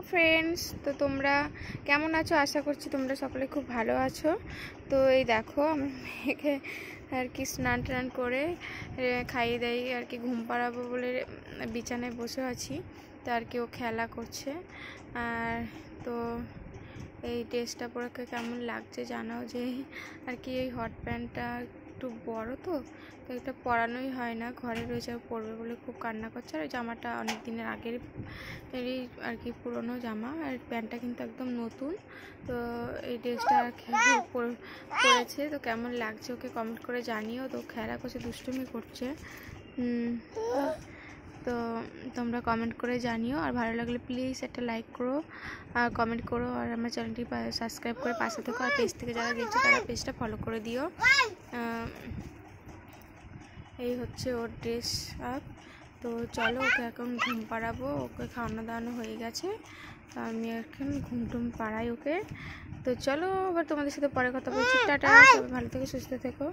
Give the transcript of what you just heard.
Friends, তো তোমরা কেমন আছো? আশা করছি তোমরা সকলে খুব ভালো আছো। তো এই দেখো আমি মেয়েকে আর কি স্নান টান করে খাইয়ে দেয় আর কি, ঘুম পাড়াবো বলে বিছানায় বসে আছি। তো আর কি ও খেলা করছে। আর তো এই ড্রেসটা পরে কেমন লাগছে জানাও। যে আর কি এই হট প্যান্টটা একটু বড়, তো এটা পরানোই হয় না, ঘরে রয়েছে, পরবে বলে খুব কান্না করছে। আর জামাটা অনেক দিনের আগের আর কি পুরনো জামা, আর প্যান্টটা কিন্তু একদম নতুন। তো এই ড্রেসটা পরেছে, তো কেমন লাগছে ওকে কমেন্ট করে জানিও। তো খেলা করছে, দুষ্টুমি করছে। তো তোমরা কমেন্ট করে জানিও, আর ভালো লাগলে প্লিজ একটা লাইক করো আর কমেন্ট করো, আর আমার চ্যানেলটি সাবস্ক্রাইব করে পাশে থেকো। আর পেজ থেকে যারা দেখছো তারা পেজটা ফলো করে দিও। এই হচ্ছে ওর ড্রেস আপ। তো চলো ওকে এখন ঘুম পাড়াবো, ওকে খাওয়ানো দাওয়ানো হয়ে গেছে, আমি এখন ঘুম টুম পাড়াই ওকে। তো চলো আবার তোমাদের সাথে পরে কথা বলছি। টাটা, সবাই ভালো থেকো, সুস্থ থেকো।